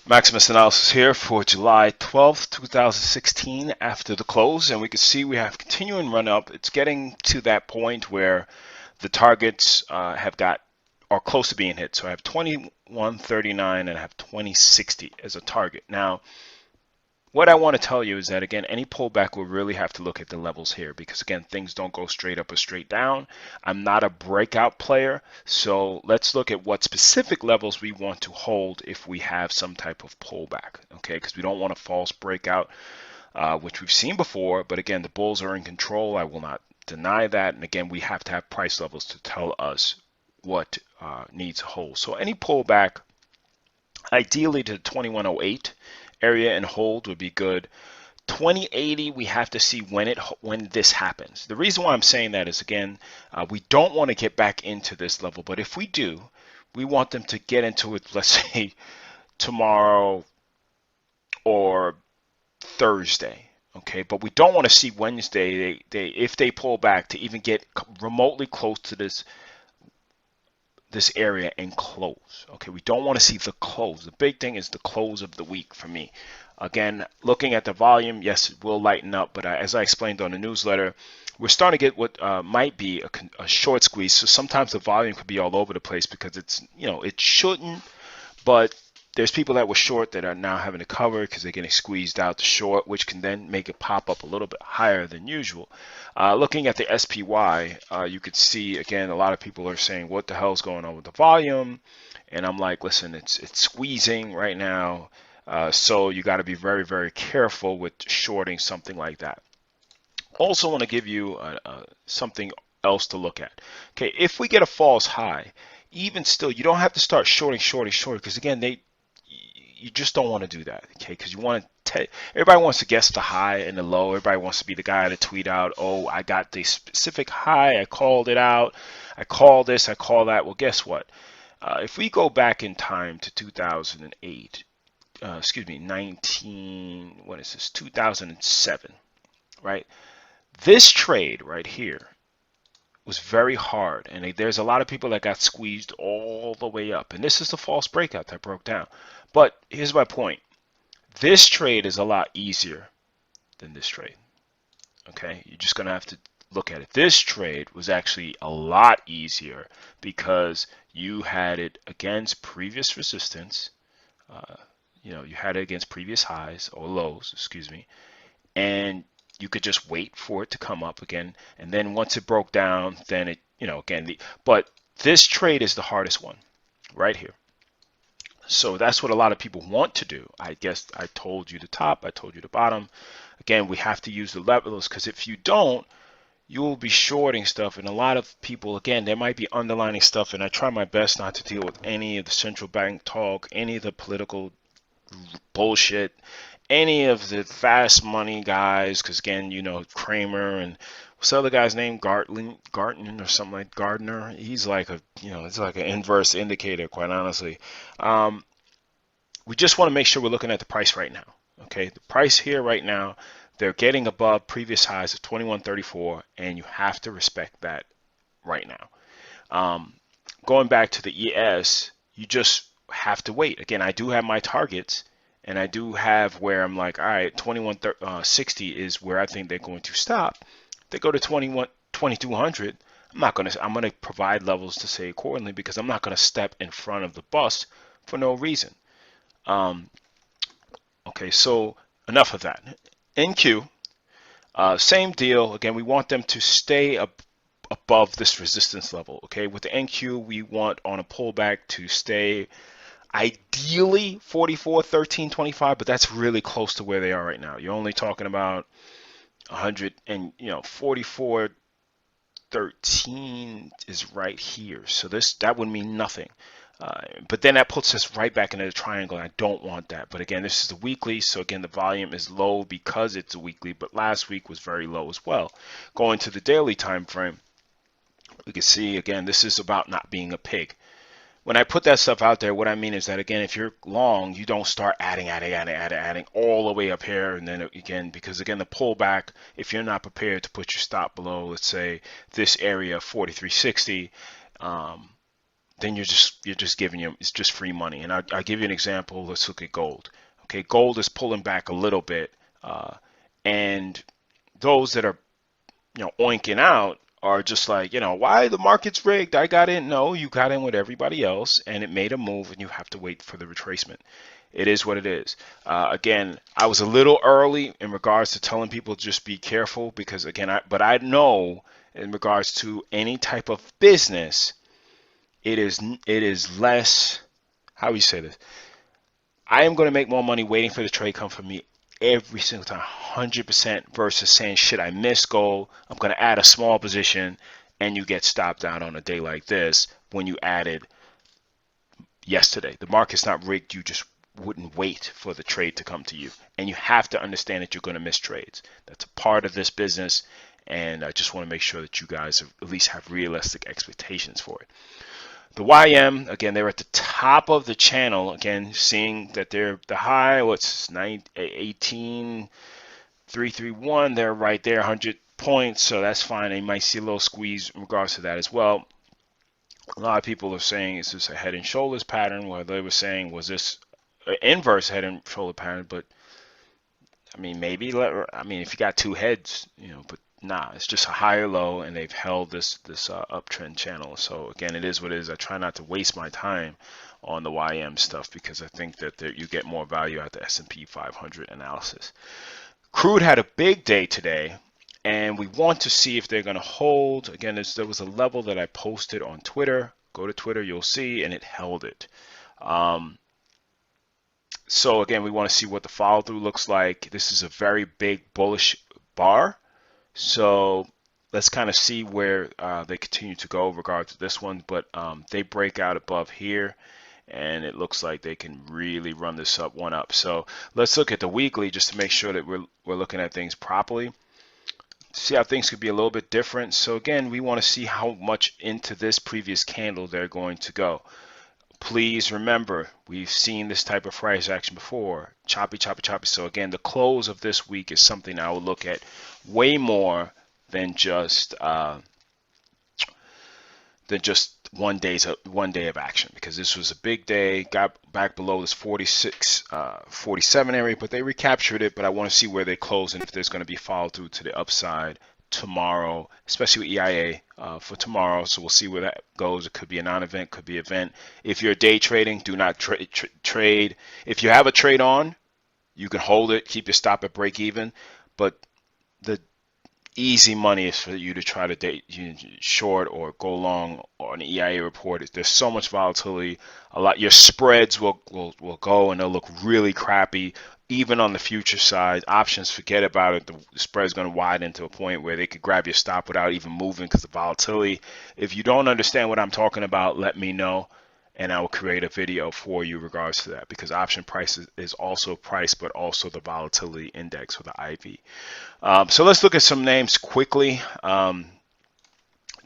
Maximus Analysis here for July 12th, 2016 after the close, and we can see we have continuing run up. It's getting to that point where the targets are close to being hit. So I have 2139 and I have 2060 as a target. Now, what I want to tell you is that, again, any pullback will really have to look at the levels here because, again, things don't go straight up or straight down. I'm not a breakout player, so let's look at what specific levels we want to hold if we have some type of pullback, okay? Because we don't want a false breakout, which we've seen before. But, again, the bulls are in control. I will not deny that. And, again, we have to have price levels to tell us what needs to hold. So any pullback, ideally to 2108 area and hold would be good. 2080, we have to see when this happens. The reason why I'm saying that is, again, we don't want to get back into this level, but if we do, we want them to get into it, let's say, tomorrow or Thursday. Okay, but we don't want to see Wednesday, if they pull back, to even get remotely close to this area and close. Okay, we don't want to see the close. The big thing is the close of the week for me. Again, looking at the volume, yes, it will lighten up, but as I explained on the newsletter, we're starting to get what might be a short squeeze. So sometimes the volume could be all over the place because it's, it shouldn't, but there's people that were short that are now having to cover because they're getting squeezed out to short, which can then make it pop up a little bit higher than usual. Looking at the SPY, you could see, again, a lot of people are saying, what the hell is going on with the volume? And I'm like, listen, it's squeezing right now. So you got to be very, very careful with shorting something like that. Also want to give you something else to look at. Okay, if we get a false high, even still, you don't have to start shorting, because, again, you just don't want to do that, okay? Because you want to, everybody wants to guess the high and the low. Everybody wants to be the guy to tweet out, oh, I got the specific high, I called it out, I call this, I call that. Well, guess what? If we go back in time to 2008, excuse me, 2007, right? This trade right here was very hard, and there's a lot of people that got squeezed all the way up, and this is the false breakout that broke down. But here's my point. This trade is a lot easier than this trade. Okay, you're just gonna have to look at it. This trade was actually a lot easier because you had it against previous resistance. You had it against previous highs or lows, excuse me, and you could just wait for it to come up again, and then once it broke down, then it, but this trade is the hardest one right here. So that's what a lot of people want to do. I guess I told you the top, I told you the bottom. Again, we have to use the levels, because if you don't, you will be shorting stuff. And a lot of people, again, there might be underlining stuff, and I try my best not to deal with any of the central bank talk, any of the political bullshit, any of the fast money guys, because, again, Kramer and what's the other guy's name, Gartner or something like Gardner. He's like it's like an inverse indicator, quite honestly. We just want to make sure we're looking at the price right now. Okay, the price here right now, they're getting above previous highs of 21.34, and you have to respect that right now. Going back to the ES, you just have to wait. Again, I do have my targets, and I do have where I'm like, all right, 21.60 is where I think they're going to stop. If they go to 2200, I'm going to provide levels to say accordingly, because I'm not going to step in front of the bus for no reason. Okay, so enough of that. NQ, same deal. Again, we want them to stay above this resistance level. Okay, with the NQ, we want on a pullback to stay ideally 44, 13, 25, but that's really close to where they are right now. You're only talking about 100, and 44, 13 is right here. So that would mean nothing. But then that puts us right back into the triangle, and I don't want that. But again, this is the weekly, so again, the volume is low because it's a weekly, but last week was very low as well. Going to the daily time frame, we can see, again, this is about not being a pig. When I put that stuff out there, what I mean is that, again, if you're long, you don't start adding all the way up here, and then again, because again, the pullback, if you're not prepared to put your stop below, let's say this area 43.60, then you're just giving them, it's just free money. And I'll give you an example. Let's look at gold. Okay, gold is pulling back a little bit, and those that are oinking out are just like, why the market's rigged? I got in. No, you got in with everybody else, and it made a move, and you have to wait for the retracement. It is what it is. Again, I was a little early in regards to telling people just be careful because again, I know in regards to any type of business, it is less. How do you say this? I am going to make more money waiting for the trade come from me every single time, 100% versus saying, shit, I missed goal. I'm going to add a small position and you get stopped out on a day like this when you added yesterday. The market's not rigged. You just wouldn't wait for the trade to come to you. And you have to understand that you're going to miss trades. That's a part of this business. And I just want to make sure that you guys at least have realistic expectations for it. The YM, again, they're at the top of the channel. Again, seeing that they're the high, what's 18,331. They're right there, 100 points. So that's fine. They might see a little squeeze in regards to that as well. A lot of people are saying it's just a head and shoulders pattern, where they were saying, was this an inverse head and shoulder pattern? But I mean, maybe, if you got two heads, but nah, it's just a higher low, and they've held this uptrend channel. So again, it is what it is. I try not to waste my time on the YM stuff because I think that you get more value out the S&P 500 analysis. Crude had a big day today, and we want to see if they're going to hold. Again, there was a level that I posted on Twitter. Go to Twitter, you'll see, and it held it. So again, we want to see what the follow through looks like. This is a very big bullish bar. So let's kind of see where they continue to go regarding to this one. But they break out above here, and it looks like they can really run this up one up. So let's look at the weekly just to make sure that we're looking at things properly. See how things could be a little bit different. So again, we want to see how much into this previous candle they're going to go. Please remember, we've seen this type of price action before. Choppy, choppy, choppy. So again, the close of this week is something I will look at way more than just one day of action, because this was a big day. Got back below this 46, 47 area, but they recaptured it. But I want to see where they close and if there's going to be follow through to the upside tomorrow, especially with EIA for tomorrow. So we'll see where that goes. It could be a non-event, could be an event. If you're day trading, do not trade. If you have a trade on, you can hold it, keep your stop at break even. But the easy money is for you to try to short or go long on an EIA report. There's so much volatility. Your spreads will go and they'll look really crappy. Even on the future side, options, forget about it. The spread is going to widen to a point where they could grab your stop without even moving because of volatility. If you don't understand what I'm talking about, let me know, and I will create a video for you regards to that, because option price is also price, but also the volatility index, or the IV. So let's look at some names quickly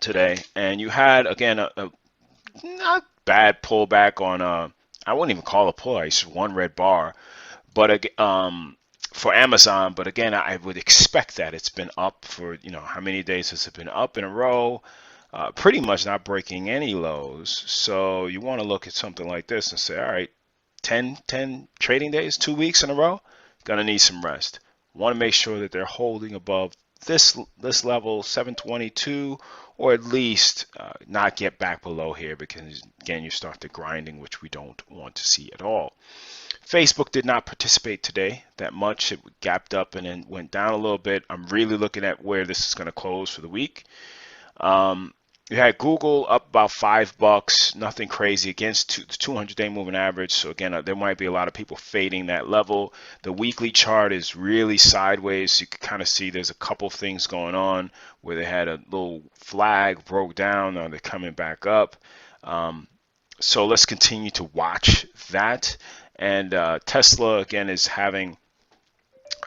today. And you had, again, a not bad pullback on, I wouldn't even call it a pull, it's one red bar. But for Amazon, but again, I would expect that. It's been up for, how many days has it been up in a row? Pretty much not breaking any lows. So you want to look at something like this and say, all right, 10 trading days, 2 weeks in a row, gonna need some rest. Want to make sure that they're holding above this level, 722, or at least not get back below here, because again, you start the grinding, which we don't want to see at all. Facebook did not participate today that much. It gapped up and then went down a little bit. I'm really looking at where this is going to close for the week. You had Google up about $5, nothing crazy against the 200-day moving average. So again, there might be a lot of people fading that level. The weekly chart is really sideways. You can kind of see there's a couple things going on where they had a little flag, broke down, now they're coming back up. So let's continue to watch that. And Tesla, again, is having,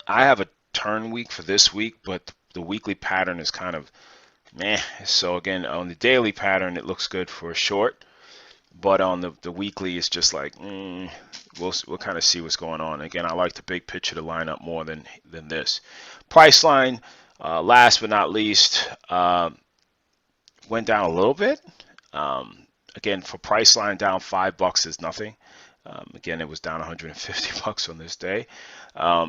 I have a turn week for this week, but the weekly pattern is kind of meh. So again, on the daily pattern, it looks good for a short, but on the weekly, it's just like, we'll kind of see what's going on. Again, I like the big picture to line up more than this. Price line, last but not least, went down a little bit. Again, for price line down $5 is nothing. Again, it was down 150 bucks on this day.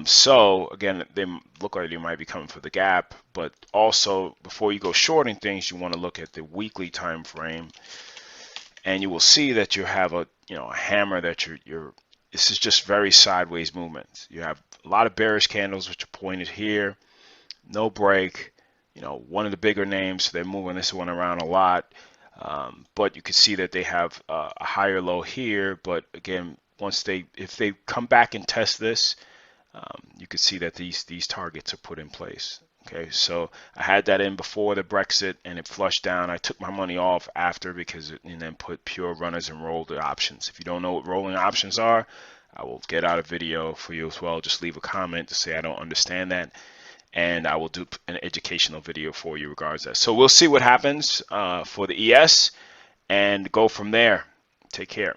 So again, they look like they might be coming for the gap, but also before you go shorting things, you want to look at the weekly time frame, and you will see that you have a a hammer that you're this is just very sideways movements. You have a lot of bearish candles which are pointed here, no break. One of the bigger names, so they're moving this one around a lot. But you can see that they have a higher low here. But again, if they come back and test this, you can see that these targets are put in place. Okay, so I had that in before the Brexit, and it flushed down. I took my money off after and then put pure runners and rolled the options. If you don't know what rolling options are, I will get out a video for you as well. Just leave a comment to say I don't understand that, and I will do an educational video for you regards that. So we'll see what happens for the ES and go from there. Take care.